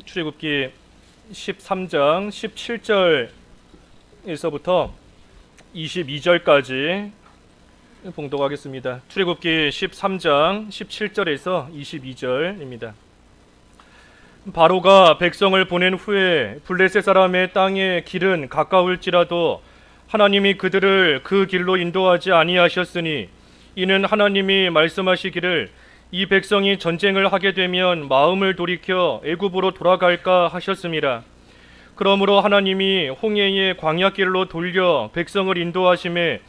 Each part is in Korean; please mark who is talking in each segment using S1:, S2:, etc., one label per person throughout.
S1: 출애굽기 13장 17절에서부터 22절까지 봉독하겠습니다. 출애굽기 13장 17절에서 22절입니다. 바로가 백성을 보낸 후에 블레셋 사람의 땅의 길은 가까울지라도 하나님이 그들을 그 길로 인도하지 아니하셨으니 이는 하나님이 말씀하시기를 이 백성이 전쟁을 하게 되면 마음을 돌이켜 애굽으로 돌아갈까 하셨습니다. 그러므로 하나님이 홍해의 광야길로 돌려 백성을 인도하심에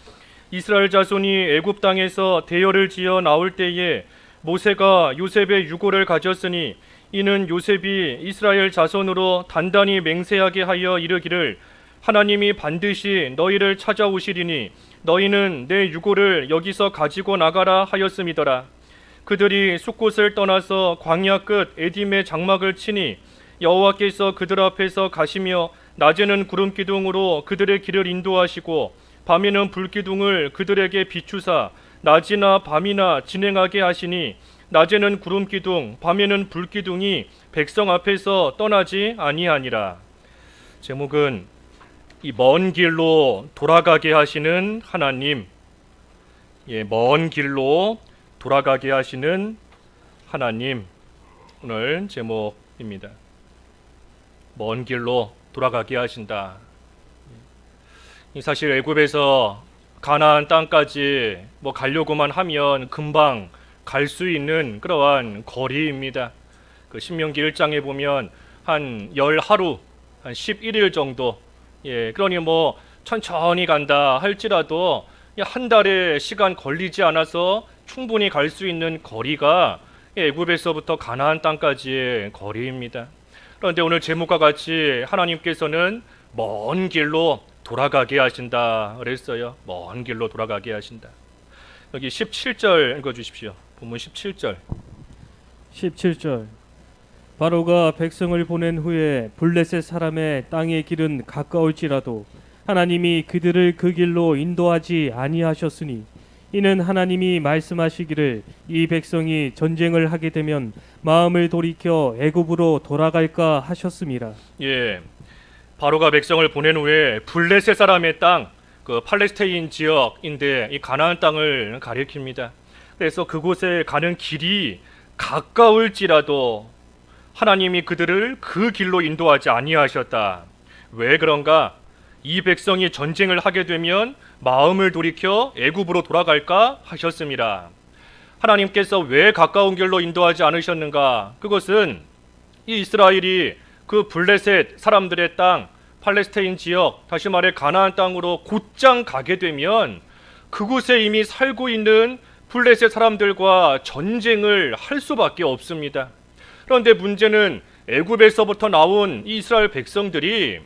S1: 이스라엘 자손이 애굽 땅에서 대열을 지어 나올 때에 모세가 요셉의 유고를 가졌으니 이는 요셉이 이스라엘 자손으로 단단히 맹세하게 하여 이르기를 하나님이 반드시 너희를 찾아오시리니 너희는 내 유고를 여기서 가지고 나가라 하였음이더라. 그들이 숫곳을 떠나서 광야 끝 에딤의 장막을 치니 여호와께서 그들 앞에서 가시며 낮에는 구름 기둥으로 그들의 길을 인도하시고 밤에는 불 기둥을 그들에게 비추사 낮이나 밤이나 진행하게 하시니 낮에는 구름 기둥 밤에는 불 기둥이 백성 앞에서 떠나지 아니하니라. 제목은 이 먼 길로 돌아가게 하시는 하나님. 먼 길로 돌아가게 하시는 하나님, 오늘 제목입니다. 먼 길로 돌아가게 하신다. 사실 애굽에서 가나안 땅까지 가려고만 하면 금방 갈 수 있는 그러한 거리입니다. 그 신명기 1장에 보면 한 10하루, 한 11일 정도, 그러니 천천히 간다 할지라도 한 달의 시간 걸리지 않아서 충분히 갈 수 있는 거리가 애굽에서부터 가나안 땅까지의 거리입니다. 그런데 오늘 제목과 같이 하나님께서는 먼 길로 돌아가게 하신다 그랬어요. 먼 길로 돌아가게 하신다. 여기 17절 읽어주십시오. 본문 17절.
S2: 17절. 바로가 백성을 보낸 후에 블레셋 사람의 땅의 길은 가까울지라도 하나님이 그들을 그 길로 인도하지 아니하셨으니 이는 하나님이 말씀하시기를 이 백성이 전쟁을 하게 되면 마음을 돌이켜 애굽으로 돌아갈까 하셨음이라.
S1: 바로가 백성을 보낸 후에 블레셋 사람의 땅, 그 팔레스타인 지역인데 이 가나안 땅을 가리킵니다. 그래서 그곳에 가는 길이 가까울지라도 하나님이 그들을 그 길로 인도하지 아니하셨다. 왜 그런가? 이 백성이 전쟁을 하게 되면 마음을 돌이켜 애굽으로 돌아갈까 하셨습니다. 하나님께서 왜 가까운 길로 인도하지 않으셨는가? 그것은 이 이스라엘이 그 블레셋 사람들의 땅, 팔레스타인 지역, 다시 말해 가나안 땅으로 곧장 가게 되면 그곳에 이미 살고 있는 블레셋 사람들과 전쟁을 할 수밖에 없습니다. 그런데 문제는 애굽에서부터 나온 이 이스라엘 백성들이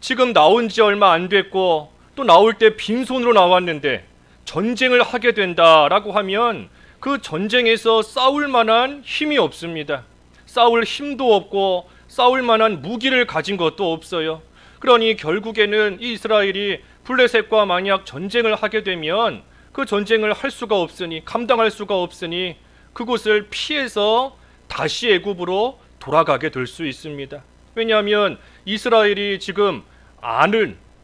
S1: 지금 나온 지 얼마 안 됐고 또 나올 때 빈손으로 나왔는데 전쟁을 하게 된다라고 하면 그 전쟁에서 싸울 만한 힘이 없습니다. 싸울 힘도 없고 싸울 만한 무기를 가진 것도 없어요. 그러니 결국에는 이 이스라엘이 블레셋과 만약 전쟁을 하게 되면 그 전쟁을 할 수가 없으니, 감당할 수가 없으니 그곳을 피해서 다시 애굽으로 돌아가게 될 수 있습니다. 왜냐하면 이스라엘이 지금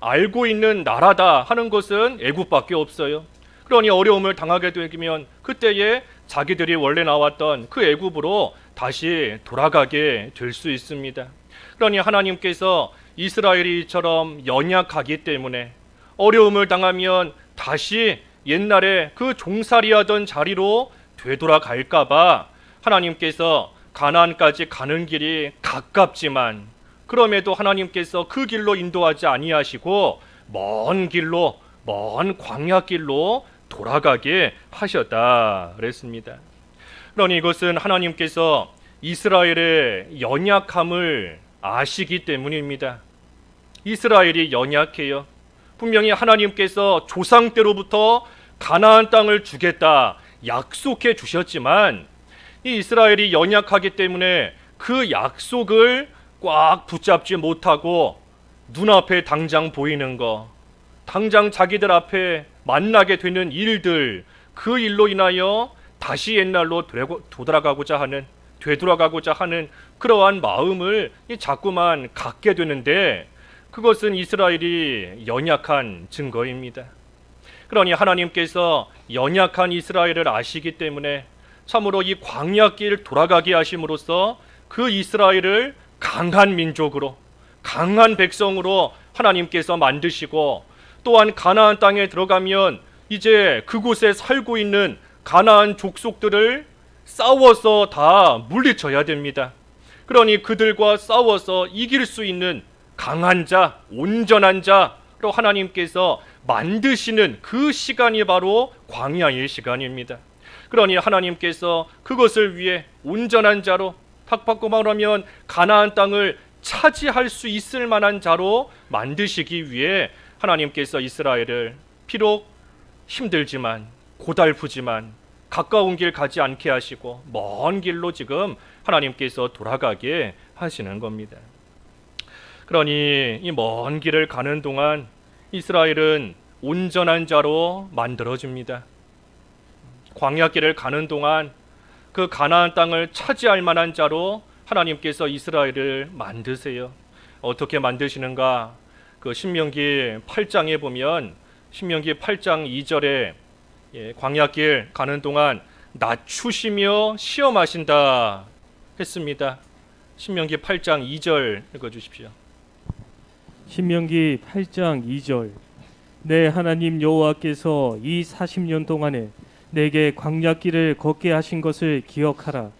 S1: 알고 있는 나라다 하는 것은 애굽밖에 없어요. 그러니 어려움을 당하게 되면 그때에 자기들이 원래 나왔던 그 애굽으로 다시 돌아가게 될 수 있습니다. 그러니 하나님께서 이스라엘이 이처럼 연약하기 때문에 어려움을 당하면 다시 옛날에 그 종살이하던 자리로 되돌아갈까봐 하나님께서 가나안까지 가는 길이 가깝지만 그럼에도 하나님께서 그 길로 인도하지 아니하시고 먼 길로, 먼 광야길로 돌아가게 하셨다 그랬습니다. 그러니 이것은 하나님께서 이스라엘의 연약함을 아시기 때문입니다. 이스라엘이 연약해요. 분명히 하나님께서 조상 때로부터 가나안 땅을 주겠다 약속해 주셨지만 이 이스라엘이 연약하기 때문에 그 약속을 꽉 붙잡지 못하고 눈앞에 당장 보이는 거, 당장 자기들 앞에 만나게 되는 일들, 그 일로 인하여 다시 옛날로 되돌아가고자 하는, 되돌아가고자 하는 그러한 마음을 자꾸만 갖게 되는데, 그것은 이스라엘이 연약한 증거입니다. 그러니 하나님께서 연약한 이스라엘을 아시기 때문에 참으로 이 광야길 돌아가게 하심으로써 그 이스라엘을 강한 민족으로, 강한 백성으로 하나님께서 만드시고, 또한 가나안 땅에 들어가면 이제 그곳에 살고 있는 가나안 족속들을 싸워서 다 물리쳐야 됩니다. 그러니 그들과 싸워서 이길 수 있는 강한 자, 온전한 자로 하나님께서 만드시는 그 시간이 바로 광야의 시간입니다. 그러니 하나님께서 그것을 위해 온전한 자로, 탁바꿔 말하면 가나안 땅을 차지할 수 있을 만한 자로 만드시기 위해 하나님께서 이스라엘을 비록 힘들지만, 고달프지만 가까운 길 가지 않게 하시고 먼 길로 지금 하나님께서 돌아가게 하시는 겁니다. 그러니 이 먼 길을 가는 동안 이스라엘은 온전한 자로 만들어집니다. 광야길을 가는 동안 그 가나안 땅을 차지할 만한 자로 하나님께서 이스라엘을 만드세요. 어떻게 만드시는가? 그 신명기 8장에 보면, 신명기 8장 2절에 광야길 가는 동안 낮추시며 시험하신다 했습니다. 신명기 8장 2절 읽어주십시오.
S2: 신명기 8장 2절. 내 하나님 여호와께서 이 40년 동안에 내게 광야길을 걷게 하신 것을 기억하라.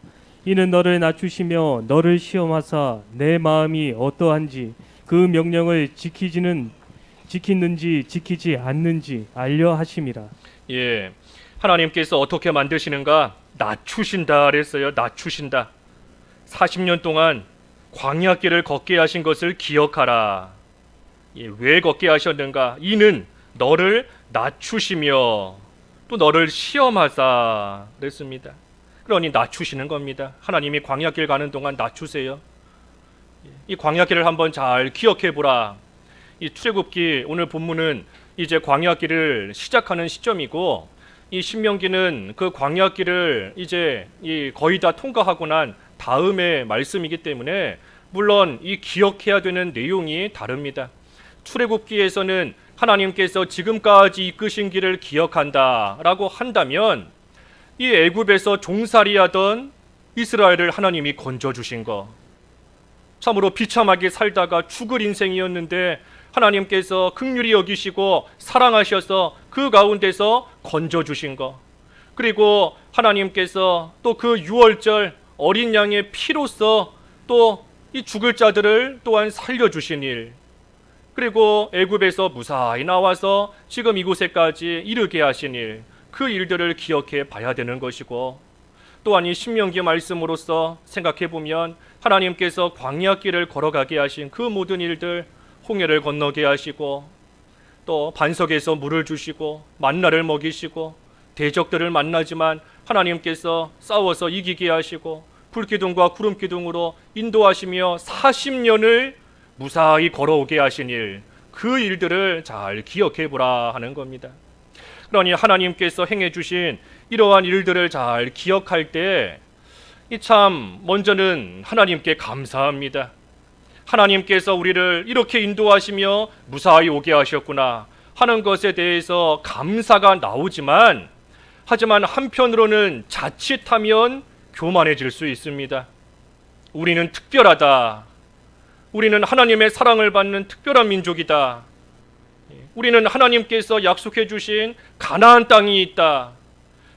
S2: 이는 너를 낮추시며 너를 시험하사 내 마음이 어떠한지 그 명령을 지키는지 지키지 않는지 알려 하심이라.
S1: 예, 하나님께서 어떻게 만드시는가? 낮추신다 그랬어요. 낮추신다. 40년 동안 광야길을 걷게 하신 것을 기억하라. 예, 왜 걷게 하셨는가? 이는 너를 낮추시며 또 너를 시험하사 그랬습니다. 그러니 낮추시는 겁니다. 하나님이 광야길 가는 동안 낮추세요. 이 광야길을 한번 잘 기억해 보라. 이 출애굽기 오늘 본문은 이제 광야길을 시작하는 시점이고, 이 신명기는 그 광야길을 이제 거의 다 통과하고 난 다음의 말씀이기 때문에 물론 이 기억해야 되는 내용이 다릅니다. 출애굽기에서는 하나님께서 지금까지 이끄신 길을 기억한다라고 한다면, 이 애굽에서 종살이하던 이스라엘을 하나님이 건져주신 거, 참으로 비참하게 살다가 죽을 인생이었는데 하나님께서 긍휼히 여기시고 사랑하셔서 그 가운데서 건져주신 거, 그리고 하나님께서 또 그 유월절 어린 양의 피로써 또 이 죽을 자들을 또한 살려주신 일, 그리고 애굽에서 무사히 나와서 지금 이곳에까지 이르게 하신 일, 그 일들을 기억해 봐야 되는 것이고, 또한 이 신명기 말씀으로서 생각해 보면 하나님께서 광야길을 걸어가게 하신 그 모든 일들, 홍해를 건너게 하시고 또 반석에서 물을 주시고 만나를 먹이시고 대적들을 만나지만 하나님께서 싸워서 이기게 하시고 불기둥과 구름기둥으로 인도하시며 40년을 무사히 걸어오게 하신 일, 그 일들을 잘 기억해 보라 하는 겁니다. 그러니 하나님께서 행해 주신 이러한 일들을 잘 기억할 때 참 먼저는 하나님께 감사합니다. 하나님께서 우리를 이렇게 인도하시며 무사히 오게 하셨구나 하는 것에 대해서 감사가 나오지만, 하지만 한편으로는 자칫하면 교만해질 수 있습니다. 우리는 특별하다. 우리는 하나님의 사랑을 받는 특별한 민족이다. 우리는 하나님께서 약속해 주신 가나안 땅이 있다.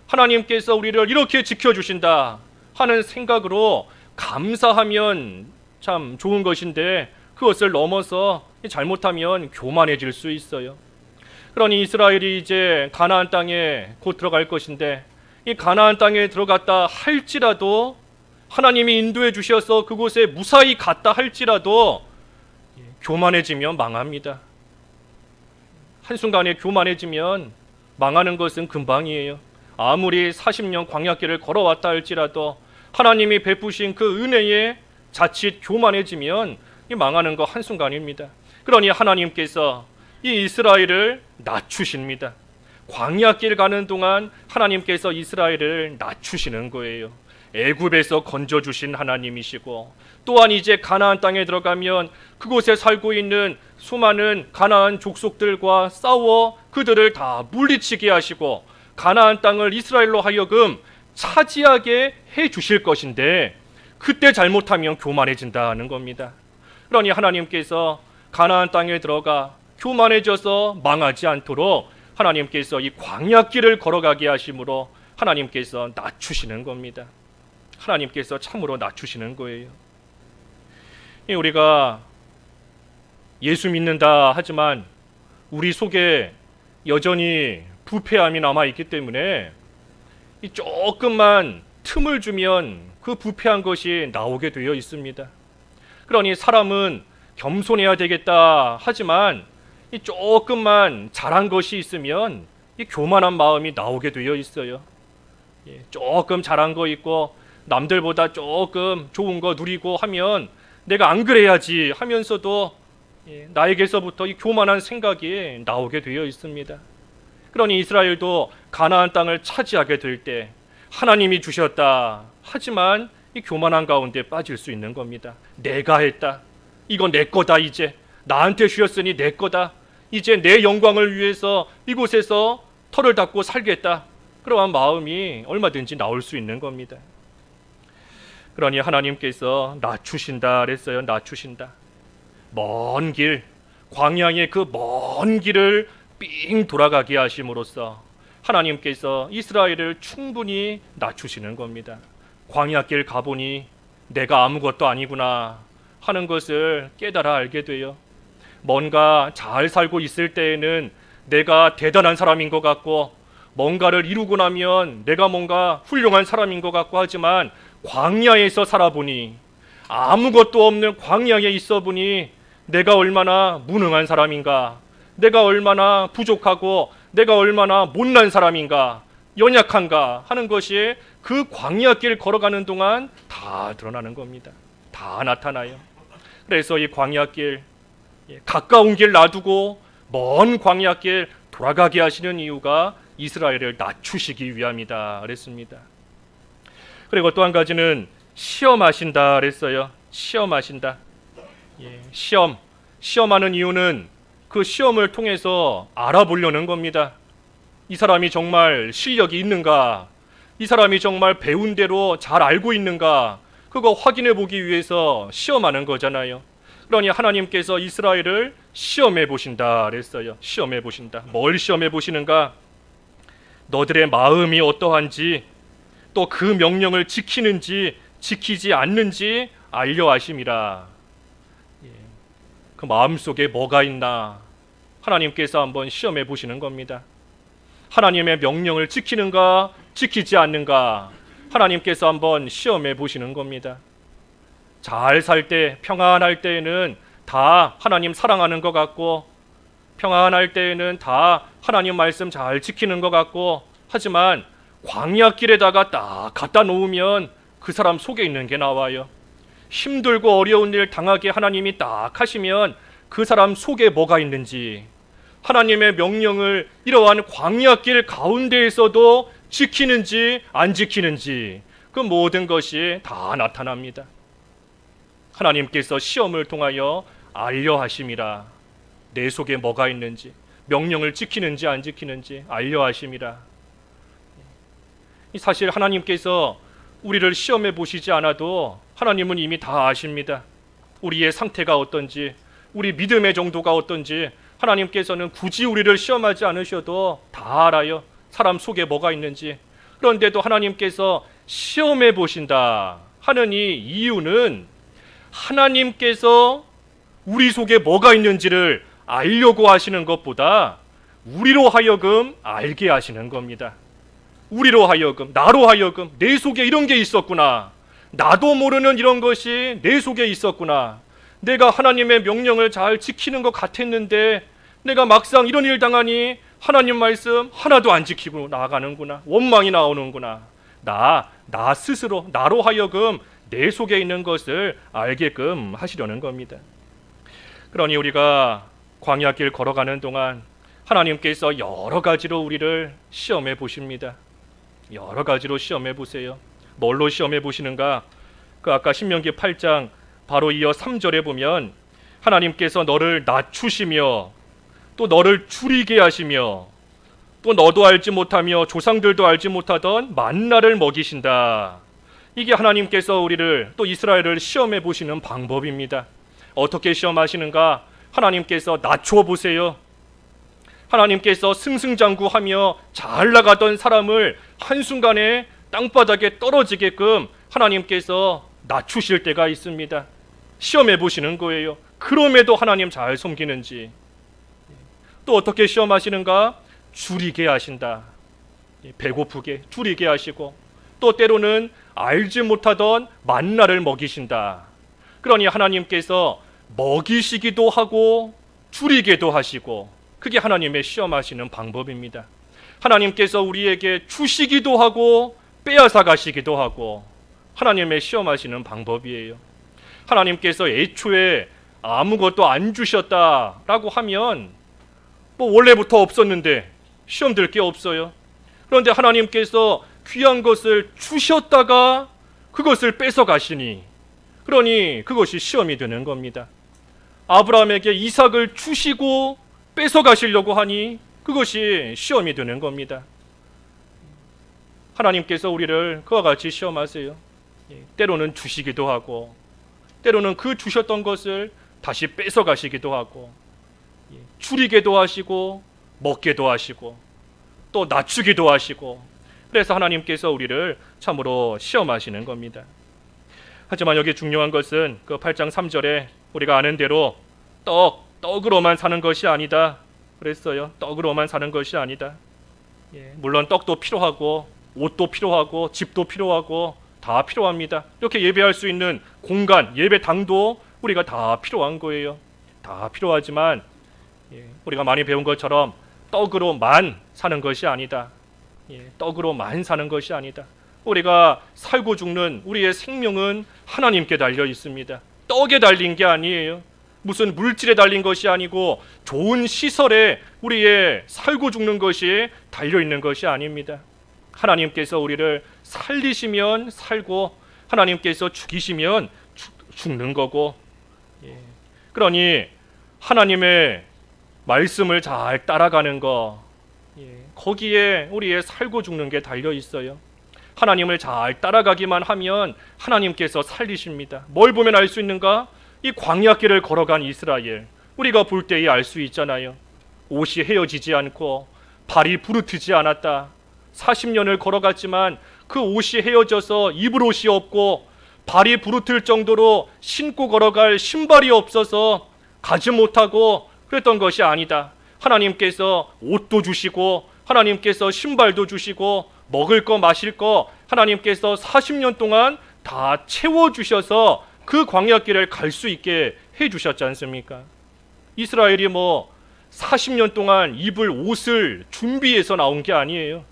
S1: 하나님께서 우리를 이렇게 지켜주신다 하는 생각으로 감사하면 참 좋은 것인데, 그것을 넘어서 잘못하면 교만해질 수 있어요. 그러니 이스라엘이 이제 가나안 땅에 곧 들어갈 것인데, 이 가나안 땅에 들어갔다 할지라도, 하나님이 인도해 주셔서 그곳에 무사히 갔다 할지라도 교만해지면 망합니다. 한순간에 교만해지면 망하는 것은 금방이에요. 아무리 40년 광야길을 걸어왔다 할지라도 하나님이 베푸신 그 은혜에 자칫 교만해지면 망하는 거 한순간입니다. 그러니 하나님께서 이 이스라엘을 낮추십니다. 광야길 가는 동안 하나님께서 이스라엘을 낮추시는 거예요. 애굽에서 건져 주신 하나님이시고, 또한 이제 가나안 땅에 들어가면 그곳에 살고 있는 수많은 가나안 족속들과 싸워 그들을 다 물리치게 하시고 가나안 땅을 이스라엘로 하여금 차지하게 해 주실 것인데, 그때 잘못하면 교만해진다는 겁니다. 그러니 하나님께서 가나안 땅에 들어가 교만해져서 망하지 않도록 하나님께서 이 광야길을 걸어가게 하심으로 하나님께서 낮추시는 겁니다. 하나님께서 참으로 낮추시는 거예요. 우리가 예수 믿는다 하지만 우리 속에 여전히 부패함이 남아있기 때문에 이 조금만 틈을 주면 그 부패한 것이 나오게 되어 있습니다. 그러니 사람은 겸손해야 되겠다 하지만 이 조금만 잘한 것이 있으면 이 교만한 마음이 나오게 되어 있어요. 조금 잘한 거 있고 남들보다 조금 좋은 거 누리고 하면 내가 안 그래야지 하면서도 나에게서부터 이 교만한 생각이 나오게 되어 있습니다. 그러니 이스라엘도 가나안 땅을 차지하게 될 때 하나님이 주셨다 하지만 이 교만한 가운데 빠질 수 있는 겁니다. 내가 했다. 이건 내 거다. 이제 나한테 주셨으니 내 거다. 이제 내 영광을 위해서 이곳에서 털을 닦고 살겠다. 그러한 마음이 얼마든지 나올 수 있는 겁니다. 그러니 하나님께서 낮추신다 그랬어요. 낮추신다. 먼 길, 광야의 그 먼 길을 삥 돌아가게 하심으로써 하나님께서 이스라엘을 충분히 낮추시는 겁니다. 광야길 가보니 내가 아무것도 아니구나 하는 것을 깨달아 알게 돼요. 뭔가 잘 살고 있을 때에는 내가 대단한 사람인 것 같고 뭔가를 이루고 나면 내가 뭔가 훌륭한 사람인 것 같고 하지만 광야에서 살아보니, 아무것도 없는 광야에 있어 보니 내가 얼마나 무능한 사람인가, 내가 얼마나 부족하고 내가 얼마나 못난 사람인가, 연약한가 하는 것이 그 광야길 걸어가는 동안 다 드러나는 겁니다. 다 나타나요. 그래서 이 광야길, 가까운 길 놔두고 먼 광야길 돌아가게 하시는 이유가 이스라엘을 낮추시기 위함이다 그랬습니다. 그리고 또 한 가지는 시험하신다 그랬어요. 시험하신다. 시험하는 이유는 그 시험을 통해서 알아보려는 겁니다. 이 사람이 정말 실력이 있는가, 이 사람이 정말 배운 대로 잘 알고 있는가, 그거 확인해 보기 위해서 시험하는 거잖아요. 그러니 하나님께서 이스라엘을 시험해 보신다 그랬어요. 시험해 보신다. 뭘 시험해 보시는가? 너들의 마음이 어떠한지, 또 그 명령을 지키는지 지키지 않는지 알려 하심이라. 그 마음속에 뭐가 있나 하나님께서 한번 시험해 보시는 겁니다. 하나님의 명령을 지키는가 지키지 않는가 하나님께서 한번 시험해 보시는 겁니다. 잘 살 때, 평안할 때에는 다 하나님 사랑하는 것 같고, 평안할 때에는 다 하나님 말씀 잘 지키는 것 같고, 하지만 광야길에다가 딱 갖다 놓으면 그 사람 속에 있는 게 나와요. 힘들고 어려운 일 당하게 하나님이 딱 하시면 그 사람 속에 뭐가 있는지, 하나님의 명령을 이러한 광야길 가운데에서도 지키는지 안 지키는지 그 모든 것이 다 나타납니다. 하나님께서 시험을 통하여 알려 하심이라. 내 속에 뭐가 있는지, 명령을 지키는지 안 지키는지 알려 하심이라. 사실 하나님께서 우리를 시험해 보시지 않아도 하나님은 이미 다 아십니다. 우리의 상태가 어떤지, 우리 믿음의 정도가 어떤지 하나님께서는 굳이 우리를 시험하지 않으셔도 다 알아요. 사람 속에 뭐가 있는지. 그런데도 하나님께서 시험해 보신다 하는 이 이유는 하나님께서 우리 속에 뭐가 있는지를 알려고 하시는 것보다 우리로 하여금 알게 하시는 겁니다. 우리로 하여금, 나로 하여금 내 속에 이런 게 있었구나, 나도 모르는 이런 것이 내 속에 있었구나, 내가 하나님의 명령을 잘 지키는 것 같았는데 내가 막상 이런 일 당하니 하나님 말씀 하나도 안 지키고 나아가는구나, 원망이 나오는구나. 나 스스로, 나로 하여금 내 속에 있는 것을 알게끔 하시려는 겁니다. 그러니 우리가 광야길 걸어가는 동안 하나님께서 여러 가지로 우리를 시험해 보십니다. 여러 가지로 시험해 보세요. 뭘로 시험해 보시는가? 그 아까 신명기 8장 바로 이어 3절에 보면 하나님께서 너를 낮추시며 또 너를 줄이게 하시며 또 너도 알지 못하며 조상들도 알지 못하던 만나를 먹이신다. 이게 하나님께서 우리를 또 이스라엘을 시험해 보시는 방법입니다. 어떻게 시험하시는가? 하나님께서 낮춰 보세요. 하나님께서 승승장구하며 잘 나가던 사람을 한순간에 땅바닥에 떨어지게끔 하나님께서 낮추실 때가 있습니다. 시험해 보시는 거예요. 그럼에도 하나님 잘 섬기는지. 또 어떻게 시험하시는가? 줄이게 하신다. 배고프게 줄이게 하시고 또 때로는 알지 못하던 만나를 먹이신다. 그러니 하나님께서 먹이시기도 하고 줄이게도 하시고 그게 하나님의 시험하시는 방법입니다. 하나님께서 우리에게 주시기도 하고 빼앗아 가시기도 하고 하나님의 시험하시는 방법이에요. 하나님께서 애초에 아무것도 안 주셨다라고 하면 뭐 원래부터 없었는데 시험 들 게 없어요. 그런데 하나님께서 귀한 것을 주셨다가 그것을 뺏어 가시니 그러니 그것이 시험이 되는 겁니다. 아브라함에게 이삭을 주시고 뺏어 가시려고 하니 그것이 시험이 되는 겁니다. 하나님께서 우리를 그와 같이 시험하세요. 때로는 주시기도 하고 때로는 그 주셨던 것을 다시 뺏어 가시기도 하고 줄이게도 하시고 먹게도 하시고 또 낮추기도 하시고 그래서 하나님께서 우리를 참으로 시험하시는 겁니다. 하지만 여기 중요한 것은 그 8장 3절에 우리가 아는 대로 떡으로만 사는 것이 아니다 그랬어요. 떡으로만 사는 것이 아니다. 물론 떡도 필요하고 옷도 필요하고 집도 필요하고 다 필요합니다. 이렇게 예배할 수 있는 공간, 예배당도 우리가 다 필요한 거예요. 다 필요하지만 우리가 많이 배운 것처럼 떡으로만 사는 것이 아니다. 떡으로만 사는 것이 아니다. 우리가 살고 죽는 우리의 생명은 하나님께 달려 있습니다. 떡에 달린 게 아니에요. 무슨 물질에 달린 것이 아니고 좋은 시설에 우리의 살고 죽는 것이 달려 있는 것이 아닙니다. 하나님께서 우리를 살리시면 살고 하나님께서 죽이시면 죽는 거고 그러니 하나님의 말씀을 잘 따라가는 거 거기에 우리의 살고 죽는 게 달려 있어요. 하나님을 잘 따라가기만 하면 하나님께서 살리십니다. 뭘 보면 알 수 있는가? 이 광야길을 걸어간 이스라엘 우리가 볼 때에 알 수 있잖아요. 옷이 헤어지지 않고 발이 부르트지 않았다. 40년을 걸어갔지만 그 옷이 헤어져서 입을 옷이 없고 발이 부르틀 정도로 신고 걸어갈 신발이 없어서 가지 못하고 그랬던 것이 아니다. 하나님께서 옷도 주시고 하나님께서 신발도 주시고 먹을 거 마실 거 하나님께서 40년 동안 다 채워주셔서 그 광야길을 갈 수 있게 해주셨지 않습니까? 이스라엘이 40년 동안 입을 옷을 준비해서 나온 게 아니에요.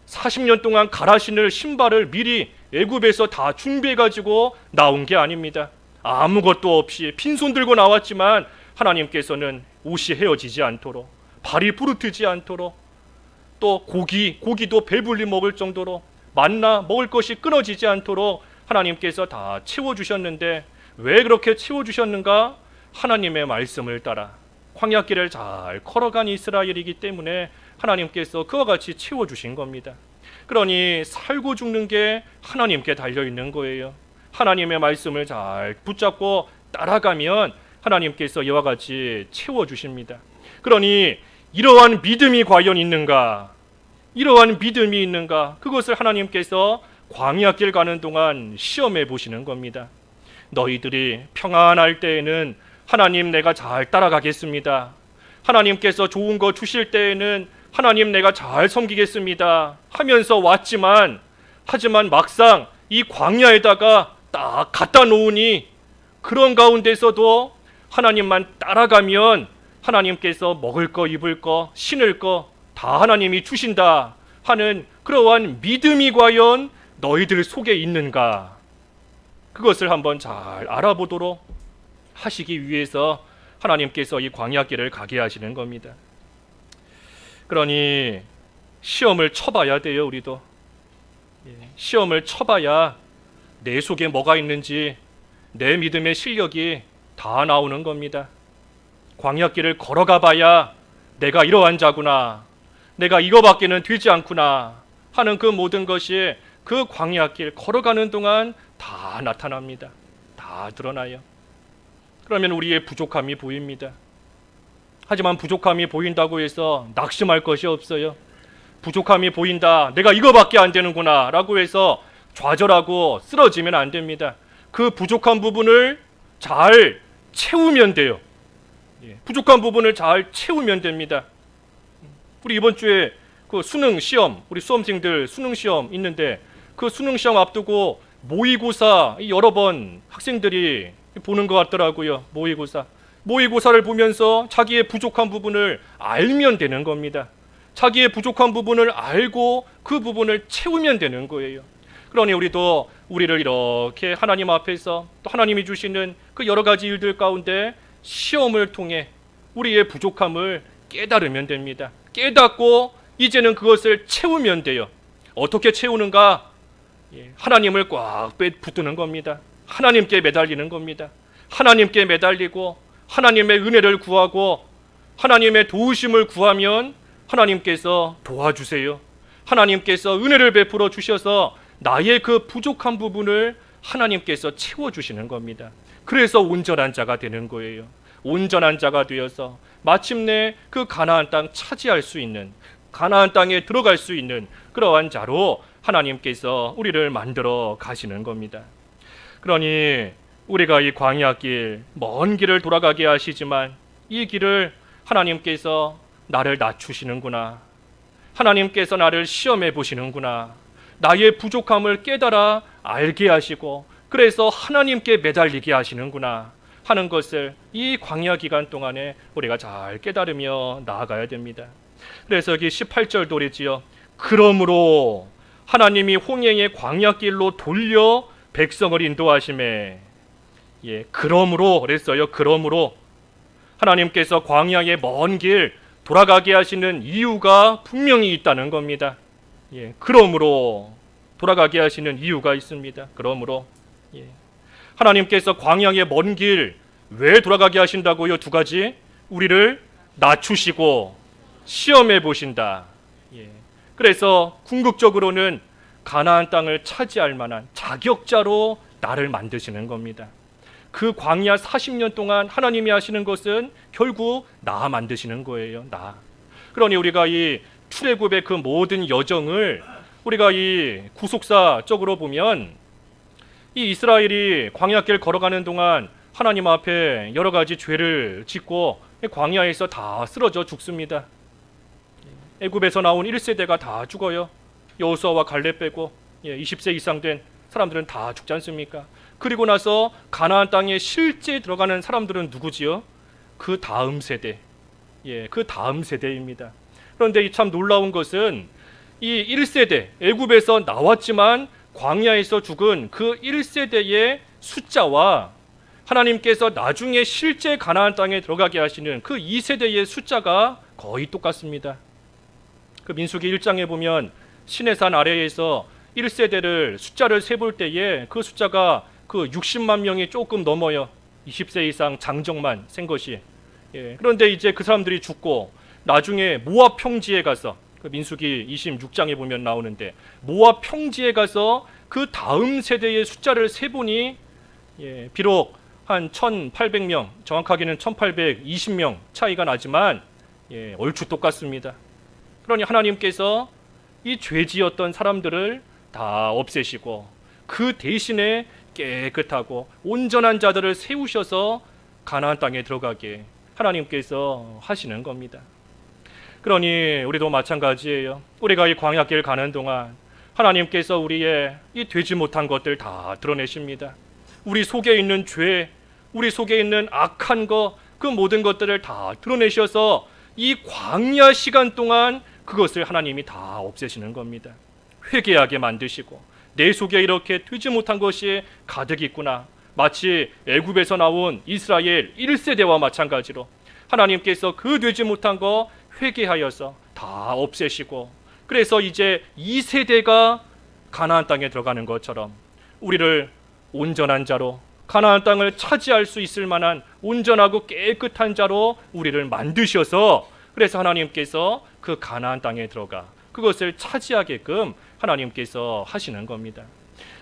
S1: 40년 동안 갈아 신을 신발을 미리 애굽에서 다 준비해가지고 나온 게 아닙니다. 아무것도 없이 빈손 들고 나왔지만 하나님께서는 옷이 헤어지지 않도록 발이 부르트지 않도록 또 고기도 배불리 먹을 정도로 만나 먹을 것이 끊어지지 않도록 하나님께서 다 채워주셨는데 왜 그렇게 채워주셨는가? 하나님의 말씀을 따라 광야길을 잘 걸어간 이스라엘이기 때문에 하나님께서 그와 같이 채워주신 겁니다. 그러니 살고 죽는 게 하나님께 달려있는 거예요. 하나님의 말씀을 잘 붙잡고 따라가면 하나님께서 이와 같이 채워주십니다. 그러니 이러한 믿음이 과연 있는가? 이러한 믿음이 있는가? 그것을 하나님께서 광야길 가는 동안 시험해 보시는 겁니다. 너희들이 평안할 때에는 하나님 내가 잘 따라가겠습니다. 하나님께서 좋은 거 주실 때에는 하나님 내가 잘 섬기겠습니다 하면서 왔지만 하지만 막상 이 광야에다가 딱 갖다 놓으니 그런 가운데서도 하나님만 따라가면 하나님께서 먹을 거 입을 거 신을 거 다 하나님이 주신다 하는 그러한 믿음이 과연 너희들 속에 있는가? 그것을 한번 잘 알아보도록 하시기 위해서 하나님께서 이 광야길을 가게 하시는 겁니다. 그러니 시험을 쳐봐야 돼요. 우리도 시험을 쳐봐야 내 속에 뭐가 있는지 내 믿음의 실력이 다 나오는 겁니다. 광야길을 걸어가 봐야 내가 이러한 자구나, 내가 이거밖에는 되지 않구나 하는 그 모든 것이 그 광야길 걸어가는 동안 다 나타납니다. 다 드러나요. 그러면 우리의 부족함이 보입니다. 하지만 부족함이 보인다고 해서 낙심할 것이 없어요. 부족함이 보인다, 내가 이거밖에 안 되는구나 라고 해서 좌절하고 쓰러지면 안 됩니다. 그 부족한 부분을 잘 채우면 돼요. 부족한 부분을 잘 채우면 됩니다. 우리 이번 주에 그 수능 시험, 우리 수험생들 수능 시험 있는데 그 수능 시험 앞두고 모의고사 여러 번 학생들이 보는 것 같더라고요. 모의고사를 보면서 자기의 부족한 부분을 알면 되는 겁니다. 자기의 부족한 부분을 알고 그 부분을 채우면 되는 거예요. 그러니 우리도 우리를 이렇게 하나님 앞에서 또 하나님이 주시는 그 여러 가지 일들 가운데 시험을 통해 우리의 부족함을 깨달으면 됩니다. 깨닫고 이제는 그것을 채우면 돼요. 어떻게 채우는가? 하나님을 꽉 붙드는 겁니다. 하나님께 매달리는 겁니다. 하나님께 매달리고 하나님의 은혜를 구하고 하나님의 도우심을 구하면 하나님께서 도와주세요. 하나님께서 은혜를 베풀어 주셔서 나의 그 부족한 부분을 하나님께서 채워주시는 겁니다. 그래서 온전한 자가 되는 거예요. 온전한 자가 되어서 마침내 그 가나안 땅 차지할 수 있는, 가나안 땅에 들어갈 수 있는 그러한 자로 하나님께서 우리를 만들어 가시는 겁니다. 그러니 우리가 이 광야길, 먼 길을 돌아가게 하시지만 이 길을 하나님께서 나를 낮추시는구나, 하나님께서 나를 시험해 보시는구나, 나의 부족함을 깨달아 알게 하시고 그래서 하나님께 매달리게 하시는구나 하는 것을 이 광야 기간 동안에 우리가 잘 깨달으며 나아가야 됩니다. 그래서 여기 18절도 그랬지요. 그러므로 하나님이 홍해의 광야길로 돌려 백성을 인도하심에, 그러므로 그랬어요. 그러므로 하나님께서 광야의 먼 길 돌아가게 하시는 이유가 분명히 있다는 겁니다. 그러므로 돌아가게 하시는 이유가 있습니다. 그러므로 하나님께서 광야의 먼 길 왜 돌아가게 하신다고요? 두 가지. 우리를 낮추시고 시험해 보신다. 그래서 궁극적으로는 가나안 땅을 차지할 만한 자격자로 나를 만드시는 겁니다. 그 광야 40년 동안 하나님이 하시는 것은 결국 나 만드시는 거예요. 나. 그러니 우리가 이 출애굽의 그 모든 여정을 우리가 이 구속사적으로 보면 이 이스라엘이 광야길 걸어가는 동안 하나님 앞에 여러 가지 죄를 짓고 광야에서 다 쓰러져 죽습니다. 애굽에서 나온 1세대가 다 죽어요. 여호수아와 갈렙 빼고 20세 이상 된 사람들은 다 죽지 않습니까? 그리고 나서 가나안 땅에 실제 들어가는 사람들은 누구지요? 그 다음 세대. 그 다음 세대입니다. 그런데 이 참 놀라운 것은 이 1세대, 애굽에서 나왔지만 광야에서 죽은 그 1세대의 숫자와 하나님께서 나중에 실제 가나안 땅에 들어가게 하시는 그 2세대의 숫자가 거의 똑같습니다. 그 민수기 1장에 보면 시내산 아래에서 1세대를 숫자를 세볼 때에 그 숫자가 그 60만 명이 조금 넘어요. 20세 이상 장정만 센 것이. 그런데 이제 그 사람들이 죽고 나중에 모압 평지에 가서 그 민수기 26장에 보면 나오는데 모압 평지에 가서 그 다음 세대의 숫자를 세보니 비록 한 1800명, 정확하게는 1820명 차이가 나지만 얼추 똑같습니다. 그러니 하나님께서 이 죄지었던 사람들을 다 없애시고 그 대신에 깨끗하고 온전한 자들을 세우셔서 가나안 땅에 들어가게 하나님께서 하시는 겁니다. 그러니 우리도 마찬가지예요. 우리가 이 광야길 가는 동안 하나님께서 우리의 이 되지 못한 것들 다 드러내십니다. 우리 속에 있는 죄, 우리 속에 있는 악한 것, 그 모든 것들을 다 드러내셔서 이 광야 시간 동안 그것을 하나님이 다 없애시는 겁니다. 회개하게 만드시고 내 속에 이렇게 되지 못한 것이 가득 있구나. 마치 애굽에서 나온 이스라엘 1세대와 마찬가지로 하나님께서 그 되지 못한 거 회개하여서 다 없애시고 그래서 이제 2세대가 가나안 땅에 들어가는 것처럼 우리를 온전한 자로, 가나안 땅을 차지할 수 있을 만한 온전하고 깨끗한 자로 우리를 만드셔서, 그래서 하나님께서 그 가나안 땅에 들어가 그것을 차지하게끔 하나님께서 하시는 겁니다.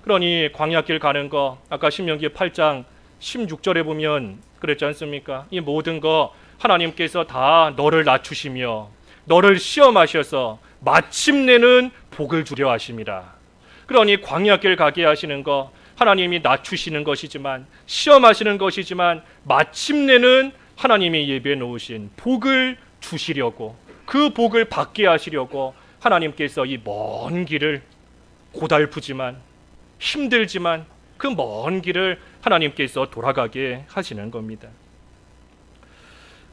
S1: 그러니 광야길 가는 거, 아까 신명기 8장 16절에 보면 그랬지 않습니까? 이 모든 거 하나님께서 다 너를 낮추시며 너를 시험하셔서 마침내는 복을 주려 하심이라. 그러니 광야길 가게 하시는 거 하나님이 낮추시는 것이지만, 시험하시는 것이지만, 마침내는 하나님이 예비해 놓으신 복을 주시려고, 그 복을 받게 하시려고 하나님께서 이 먼 길을, 고달프지만 힘들지만 그 먼 길을 하나님께서 돌아가게 하시는 겁니다.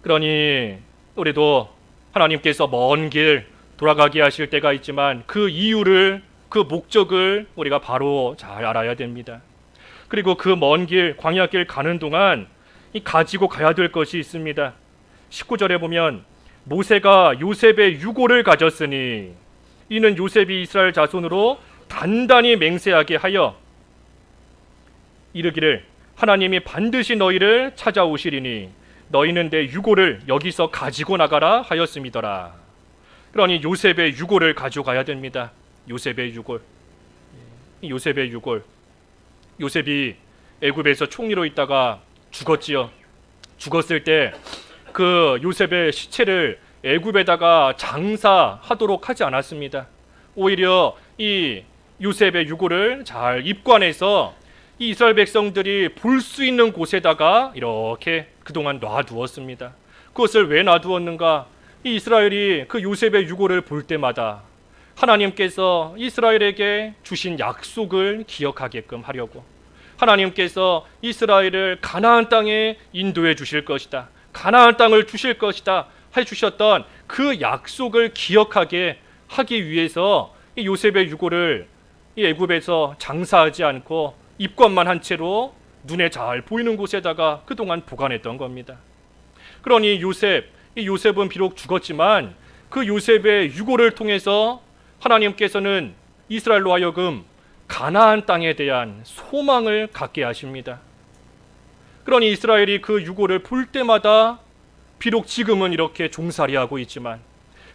S1: 그러니 우리도 하나님께서 먼 길 돌아가게 하실 때가 있지만 그 이유를, 그 목적을 우리가 바로 잘 알아야 됩니다. 그리고 그 먼 길, 광야길 가는 동안 이 가지고 가야 될 것이 있습니다. 19절에 보면 모세가 요셉의 유고를 가졌으니 이는 요셉이 이스라엘 자손으로 단단히 맹세하게 하여 이르기를 하나님이 반드시 너희를 찾아오시리니 너희는 내 유고를 여기서 가지고 나가라 하였음이더라. 그러니 요셉의 유고를 가져가야 됩니다. 요셉의 유골. 요셉의 유골. 요셉이 애굽에서 총리로 있다가 죽었지요. 죽었을 때 그 요셉의 시체를 애굽에다가 장사하도록 하지 않았습니다. 오히려 이 요셉의 유골을 잘 입관해서 이 이스라엘 백성들이 볼 수 있는 곳에다가 이렇게 그동안 놔두었습니다. 그것을 왜 놔두었는가? 이 이스라엘이 그 요셉의 유골을 볼 때마다 하나님께서 이스라엘에게 주신 약속을 기억하게끔 하려고, 하나님께서 이스라엘을 가나안 땅에 인도해 주실 것이다, 가나안 땅을 주실 것이다 해주셨던 그 약속을 기억하게 하기 위해서 이 요셉의 유골을 이 애굽에서 장사하지 않고 입관만 한 채로 눈에 잘 보이는 곳에다가 그동안 보관했던 겁니다. 그러니 이 요셉은 비록 죽었지만 그 요셉의 유골을 통해서 하나님께서는 이스라엘로 하여금 가나안 땅에 대한 소망을 갖게 하십니다. 그러니 이스라엘이 그 유골을 볼 때마다 비록 지금은 이렇게 종살이하고 있지만,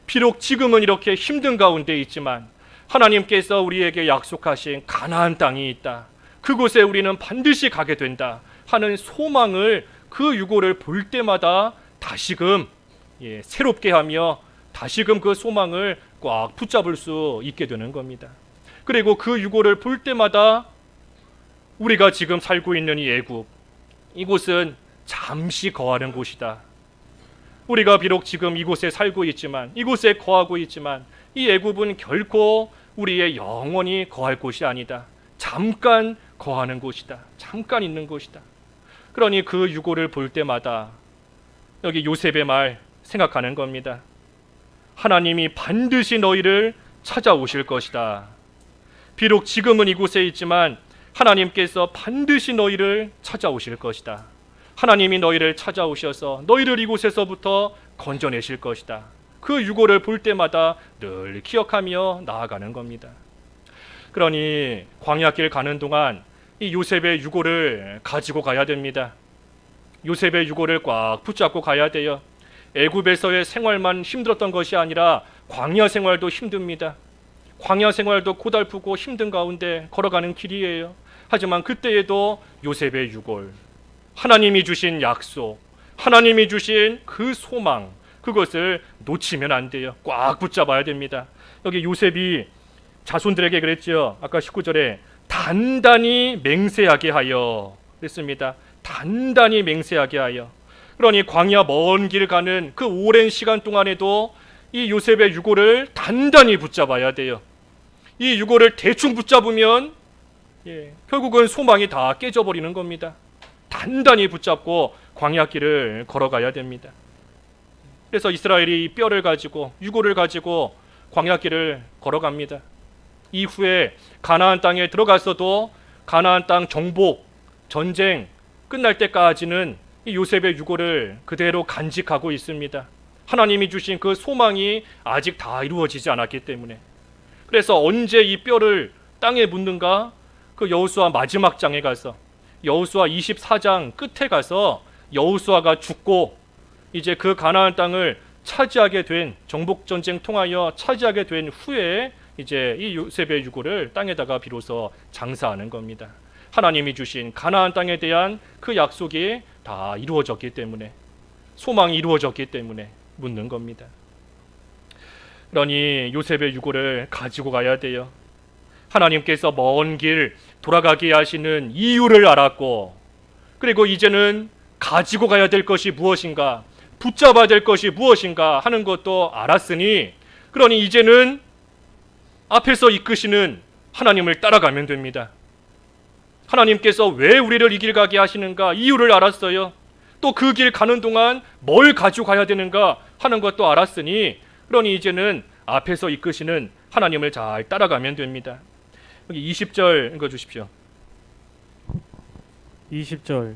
S1: 비록 지금은 이렇게 힘든 가운데 있지만 하나님께서 우리에게 약속하신 가나안 땅이 있다, 그곳에 우리는 반드시 가게 된다 하는 소망을 그 유골을 볼 때마다 다시금 새롭게 하며 다시금 그 소망을 꽉 붙잡을 수 있게 되는 겁니다. 그리고 그 유골을 볼 때마다 우리가 지금 살고 있는 이 애굽, 이곳은 잠시 거하는 곳이다. 우리가 비록 지금 이곳에 살고 있지만, 이곳에 거하고 있지만 이 애굽은 결코 우리의 영원히 거할 곳이 아니다. 잠깐 거하는 곳이다. 잠깐 있는 곳이다. 그러니 그 유골을 볼 때마다 여기 요셉의 말 생각하는 겁니다. 하나님이 반드시 너희를 찾아오실 것이다. 비록 지금은 이곳에 있지만 하나님께서 반드시 너희를 찾아오실 것이다. 하나님이 너희를 찾아오셔서 너희를 이곳에서부터 건져내실 것이다. 그 유골을 볼 때마다 늘 기억하며 나아가는 겁니다. 그러니 광야길 가는 동안 이 요셉의 유골을 가지고 가야 됩니다. 요셉의 유골을 꽉 붙잡고 가야 돼요. 애굽에서의 생활만 힘들었던 것이 아니라 광야 생활도 힘듭니다. 광야 생활도 고달프고 힘든 가운데 걸어가는 길이에요. 하지만 그때에도 요셉의 유골, 하나님이 주신 약속, 하나님이 주신 그 소망, 그것을 놓치면 안 돼요. 꽉 붙잡아야 됩니다. 여기 요셉이 자손들에게 그랬죠. 아까 19절에 단단히 맹세하게 하여 그랬습니다. 단단히 맹세하게 하여. 그러니 광야 먼 길 가는 그 오랜 시간 동안에도 이 요셉의 유골을 단단히 붙잡아야 돼요. 이 유골을 대충 붙잡으면 결국은 소망이 다 깨져버리는 겁니다. 단단히 붙잡고 광야길을 걸어가야 됩니다. 그래서 이스라엘이 이 뼈를 가지고, 유골을 가지고 광야길을 걸어갑니다. 이후에 가나안 땅에 들어가서도 가나안 땅 정복, 전쟁 끝날 때까지는 이 요셉의 유골을 그대로 간직하고 있습니다. 하나님이 주신 그 소망이 아직 다 이루어지지 않았기 때문에. 그래서 언제 이 뼈를 땅에 묻는가? 그 여호수아 마지막 장에 가서, 여호수아 24장 끝에 가서 여호수아가 죽고 이제 그 가나안 땅을 차지하게 된, 정복 전쟁 통하여 차지하게 된 후에 이제 이 요셉의 유고를 땅에다가 비로소 장사하는 겁니다. 하나님이 주신 가나안 땅에 대한 그 약속이 다 이루어졌기 때문에, 소망이 이루어졌기 때문에 묻는 겁니다. 그러니 요셉의 유고를 가지고 가야 돼요. 하나님께서 먼 길 돌아가게 하시는 이유를 알았고, 그리고 이제는 가지고 가야 될 것이 무엇인가, 붙잡아야 될 것이 무엇인가 하는 것도 알았으니, 그러니 이제는 앞에서 이끄시는 하나님을 따라가면 됩니다. 하나님께서 왜 우리를 이 길 가게 하시는가 이유를 알았어요. 또 그 길 가는 동안 뭘 가지고 가야 되는가 하는 것도 알았으니, 그러니 이제는 앞에서 이끄시는 하나님을 잘 따라가면 됩니다. 여기 20절 읽어주십시오.
S2: 20절.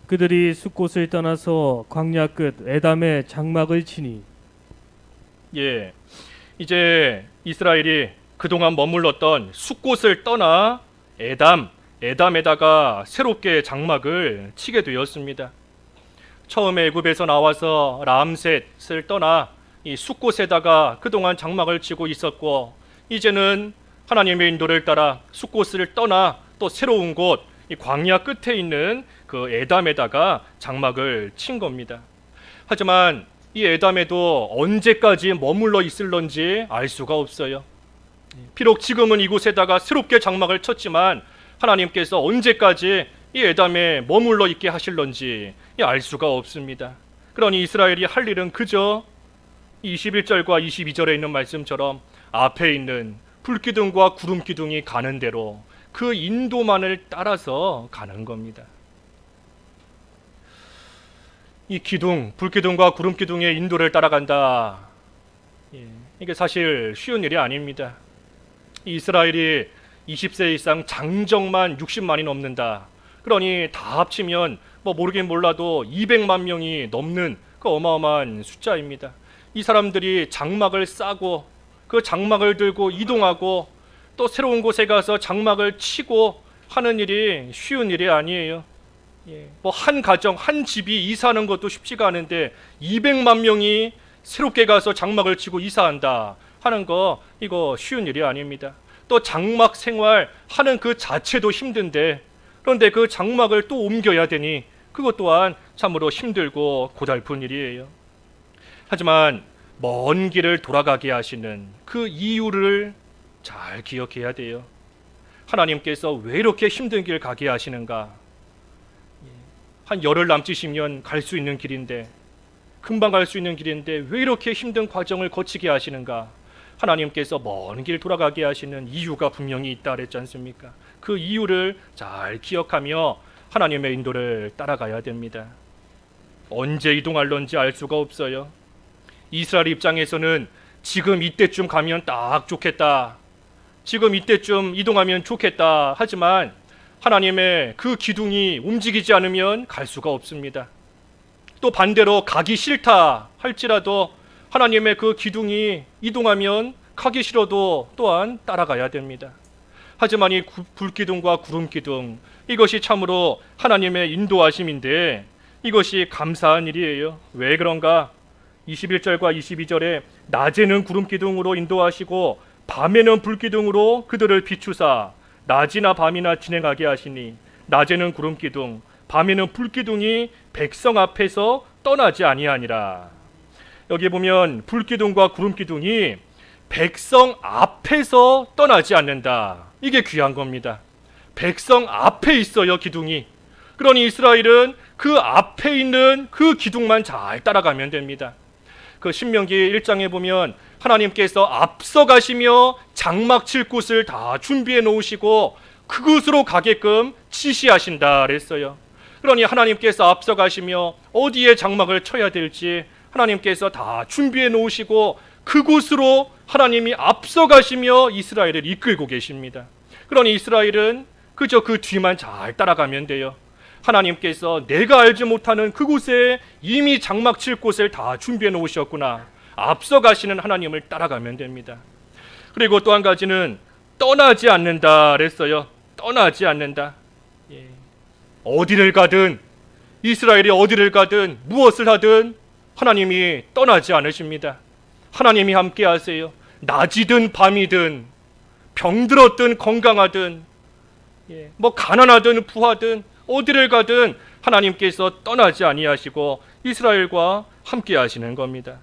S2: 그들이 숫곳을 떠나서 광야 끝 에담의 장막을 치니.
S1: 예, 이제 이스라엘이 그동안 머물렀던 숫곳을 떠나 에담에다가 새롭게 장막을 치게 되었습니다. 처음에 애굽에서 나와서 람셋을 떠나 이 숫곳에다가 그동안 장막을 치고 있었고, 이제는 하나님의 인도를 따라 숫곳을 떠나 또 새로운 곳, 이 광야 끝에 있는 그 에담에다가 장막을 친 겁니다. 하지만 이 에담에도 언제까지 머물러 있을런지 알 수가 없어요. 비록 지금은 이곳에다가 새롭게 장막을 쳤지만 하나님께서 언제까지 이 에담에 머물러 있게 하실런지 알 수가 없습니다. 그러니 이스라엘이 할 일은 그저 21절과 22절에 있는 말씀처럼 앞에 있는 불기둥과 구름기둥이 가는 대로 그 인도만을 따라서 가는 겁니다. 이 기둥, 불기둥과 구름기둥의 인도를 따라간다. 이게 사실 쉬운 일이 아닙니다. 이스라엘이 20세 이상 장정만 60만이 넘는다. 그러니 다 합치면 모르긴 몰라도 200만 명이 넘는 그 어마어마한 숫자입니다. 이 사람들이 장막을 싸고 그 장막을 들고 이동하고 또 새로운 곳에 가서 장막을 치고 하는 일이 쉬운 일이 아니에요. 한 가정, 한 집이 이사하는 것도 쉽지가 않은데 200만 명이 새롭게 가서 장막을 치고 이사한다 하는 거, 이거 쉬운 일이 아닙니다. 또 장막 생활 하는 그 자체도 힘든데, 그런데 그 장막을 또 옮겨야 되니 그것 또한 참으로 힘들고 고달픈 일이에요. 하지만 먼 길을 돌아가게 하시는 그 이유를 잘 기억해야 돼요. 하나님께서 왜 이렇게 힘든 길 가게 하시는가? 한 열흘 남짓이면 갈 수 있는 길인데, 금방 갈 수 있는 길인데 왜 이렇게 힘든 과정을 거치게 하시는가? 하나님께서 먼 길 돌아가게 하시는 이유가 분명히 있다 그랬지 않습니까? 그 이유를 잘 기억하며 하나님의 인도를 따라가야 됩니다. 언제 이동할런지 알 수가 없어요. 이스라엘 입장에서는 지금 이때쯤 가면 딱 좋겠다, 지금 이때쯤 이동하면 좋겠다 하지만 하나님의 그 기둥이 움직이지 않으면 갈 수가 없습니다. 또 반대로 가기 싫다 할지라도 하나님의 그 기둥이 이동하면 가기 싫어도 또한 따라가야 됩니다. 하지만 이 불기둥과 구름기둥, 이것이 참으로 하나님의 인도하심인데 이것이 감사한 일이에요. 왜 그런가? 21절과 22절에 낮에는 구름기둥으로 인도하시고 밤에는 불기둥으로 그들을 비추사 낮이나 밤이나 진행하게 하시니, 낮에는 구름기둥, 밤에는 불기둥이 백성 앞에서 떠나지 아니하니라. 여기 보면 불기둥과 구름기둥이 백성 앞에서 떠나지 않는다. 이게 귀한 겁니다. 백성 앞에 있어요, 기둥이. 그러니 이스라엘은 그 앞에 있는 그 기둥만 잘 따라가면 됩니다. 그 신명기 1장에 보면 하나님께서 앞서가시며 장막 칠 곳을 다 준비해 놓으시고 그곳으로 가게끔 지시하신다 그랬어요. 그러니 하나님께서 앞서가시며 어디에 장막을 쳐야 될지 하나님께서 다 준비해 놓으시고 그곳으로 하나님이 앞서가시며 이스라엘을 이끌고 계십니다. 그러니 이스라엘은 그저 그 뒤만 잘 따라가면 돼요. 하나님께서 내가 알지 못하는 그곳에 이미 장막 칠 곳을 다 준비해 놓으셨구나, 앞서가시는 하나님을 따라가면 됩니다. 그리고 또 한 가지는 떠나지 않는다 그랬어요. 떠나지 않는다. 예. 어디를 가든, 이스라엘이 어디를 가든 무엇을 하든 하나님이 떠나지 않으십니다. 하나님이 함께 하세요. 낮이든 밤이든, 병들었든 건강하든, 뭐 가난하든 부하든 어디를 가든 하나님께서 떠나지 아니하시고 이스라엘과 함께 하시는 겁니다.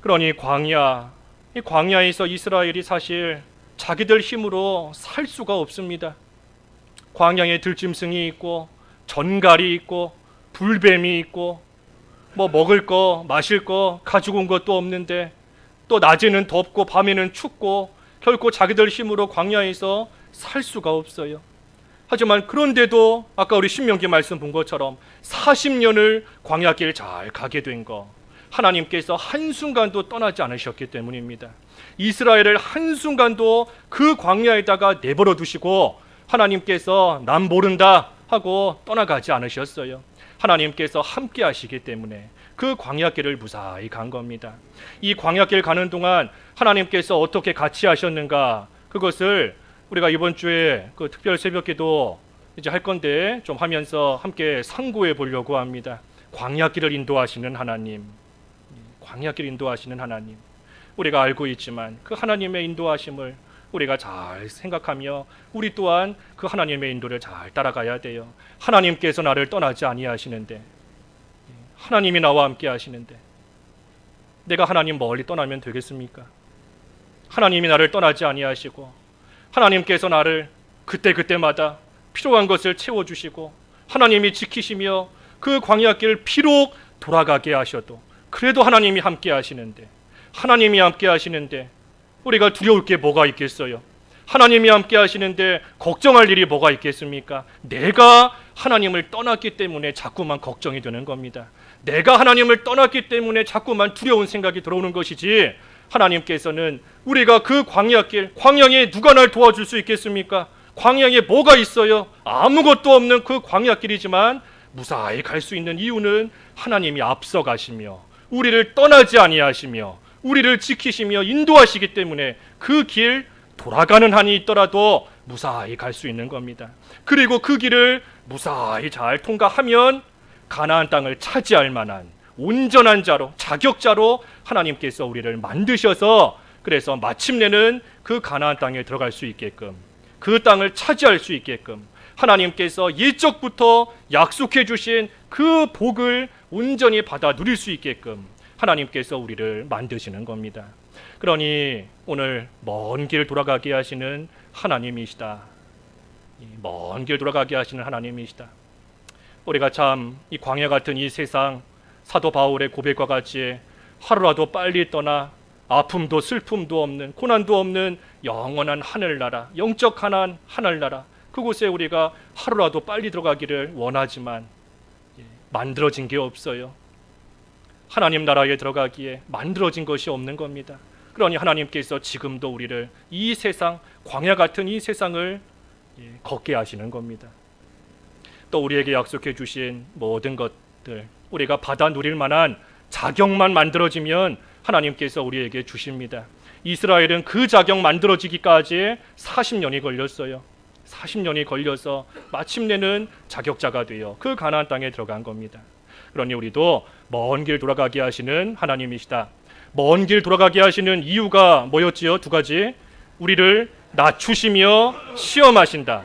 S1: 그러니 이 광야에서 이스라엘이 사실 자기들 힘으로 살 수가 없습니다. 광야에 들짐승이 있고 전갈이 있고 불뱀이 있고 뭐 먹을 거 마실 거 가지고 온 것도 없는데, 또 낮에는 덥고 밤에는 춥고 결코 자기들 힘으로 광야에서 살 수가 없어요. 하지만 그런데도 아까 우리 신명기 말씀 본 것처럼 40년을 광야길 잘 가게 된 거, 하나님께서 한순간도 떠나지 않으셨기 때문입니다. 이스라엘을 한순간도 그 광야에다가 내버려 두시고 하나님께서 남 모른다 하고 떠나가지 않으셨어요. 하나님께서 함께 하시기 때문에 그 광야길을 무사히 간 겁니다. 이 광야길 가는 동안 하나님께서 어떻게 같이 하셨는가, 그것을 우리가 이번 주에 그 특별 새벽기도 이제 할 건데 좀 하면서 함께 상고해 보려고 합니다. 광야길을 인도하시는 하나님, 광야길 인도하시는 하나님, 우리가 알고 있지만 그 하나님의 인도하심을 우리가 잘 생각하며 우리 또한 그 하나님의 인도를 잘 따라가야 돼요. 하나님께서 나를 떠나지 아니하시는데, 하나님이 나와 함께 하시는데 내가 하나님 멀리 떠나면 되겠습니까? 하나님이 나를 떠나지 아니하시고 하나님께서 나를 그때그때마다 필요한 것을 채워주시고 하나님이 지키시며 그 광야길 비록 돌아가게 하셔도 그래도 하나님이 함께 하시는데, 하나님이 함께 하시는데 우리가 두려울 게 뭐가 있겠어요? 하나님이 함께 하시는데 걱정할 일이 뭐가 있겠습니까? 내가 하나님을 떠났기 때문에 자꾸만 걱정이 되는 겁니다. 내가 하나님을 떠났기 때문에 자꾸만 두려운 생각이 들어오는 것이지, 하나님께서는 우리가 그 광야길, 광야에 누가 날 도와줄 수 있겠습니까? 광야에 뭐가 있어요? 아무것도 없는 그 광야길이지만 무사히 갈 수 있는 이유는 하나님이 앞서 가시며 우리를 떠나지 아니하시며 우리를 지키시며 인도하시기 때문에 그 길 돌아가는 한이 있더라도 무사히 갈 수 있는 겁니다. 그리고 그 길을 무사히 잘 통과하면 가나안 땅을 차지할 만한 온전한 자로, 자격자로 하나님께서 우리를 만드셔서, 그래서 마침내는 그 가나안 땅에 들어갈 수 있게끔, 그 땅을 차지할 수 있게끔 하나님께서 예적부터 약속해 주신 그 복을 온전히 받아 누릴 수 있게끔 하나님께서 우리를 만드시는 겁니다. 그러니 오늘 먼 길 돌아가게 하시는 하나님이시다. 먼 길 돌아가게 하시는 하나님이시다. 우리가 참 이 광야 같은 이 세상, 사도 바울의 고백과 같이 하루라도 빨리 떠나 아픔도 슬픔도 없는, 고난도 없는 영원한 하늘나라, 영적 가나안 하늘나라, 그곳에 우리가 하루라도 빨리 들어가기를 원하지만 만들어진 게 없어요. 하나님 나라에 들어가기에 만들어진 것이 없는 겁니다. 그러니 하나님께서 지금도 우리를 이 세상, 광야 같은 이 세상을 걷게 하시는 겁니다. 또 우리에게 약속해 주신 모든 것들, 우리가 받아 누릴 만한 자격만 만들어지면 하나님께서 우리에게 주십니다. 이스라엘은 그 자격 만들어지기까지 40년이 걸렸어요. 40년이 걸려서 마침내는 자격자가 되어 그 가나안 땅에 들어간 겁니다. 그러니 우리도 먼 길 돌아가게 하시는 하나님이시다. 먼 길 돌아가게 하시는 이유가 뭐였지요? 두 가지. 우리를 낮추시며 시험하신다.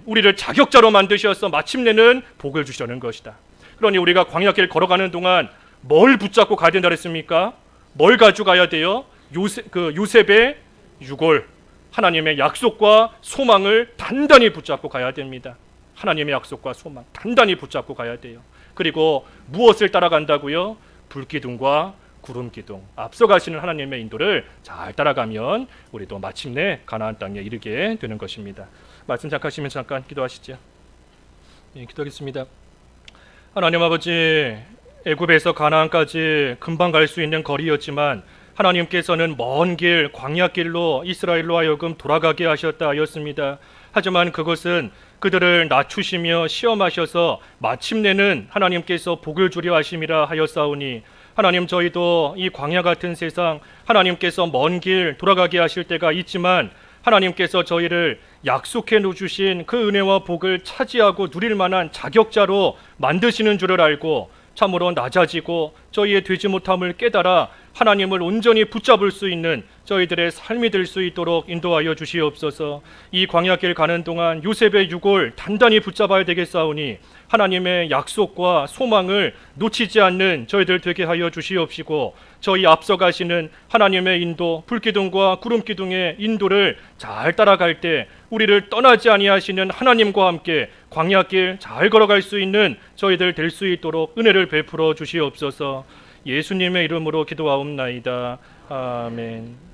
S1: 우리를 자격자로 만드셔서 마침내는 복을 주시는 것이다. 그러니 우리가 광야길 걸어가는 동안 뭘 붙잡고 가야 된다 그랬습니까? 뭘 가지고 가야 돼요? 요셉의 유골, 하나님의 약속과 소망을 단단히 붙잡고 가야 됩니다. 하나님의 약속과 소망 단단히 붙잡고 가야 돼요. 그리고 무엇을 따라간다고요? 불기둥과 구름기둥, 앞서가시는 하나님의 인도를 잘 따라가면 우리도 마침내 가나안 땅에 이르게 되는 것입니다. 말씀 잠깐 잠깐 기도하시죠. 기도하겠습니다. 하나님 아버지, 애굽에서 가나안까지 금방 갈 수 있는 거리였지만 하나님께서는 먼 길, 광야길로 이스라엘로 하여금 돌아가게 하셨다 하였습니다. 하지만 그것은 그들을 낮추시며 시험하셔서 마침내는 하나님께서 복을 주려 하심이라 하였사오니, 하나님, 저희도 이 광야 같은 세상, 하나님께서 먼 길 돌아가게 하실 때가 있지만 하나님께서 저희를 약속해 놓으신 그 은혜와 복을 차지하고 누릴 만한 자격자로 만드시는 줄을 알고 참으로 낮아지고 저희의 되지 못함을 깨달아 하나님을 온전히 붙잡을 수 있는 저희들의 삶이 될 수 있도록 인도하여 주시옵소서. 이 광야길 가는 동안 요셉의 유골 단단히 붙잡아야 되겠사오니 하나님의 약속과 소망을 놓치지 않는 저희들 되게 하여 주시옵시고, 저희 앞서가시는 하나님의 인도, 불기둥과 구름기둥의 인도를 잘 따라갈 때 우리를 떠나지 아니하시는 하나님과 함께 광야길 잘 걸어갈 수 있는 저희들 될 수 있도록 은혜를 베풀어 주시옵소서. 예수님의 이름으로 기도하옵나이다. 아멘.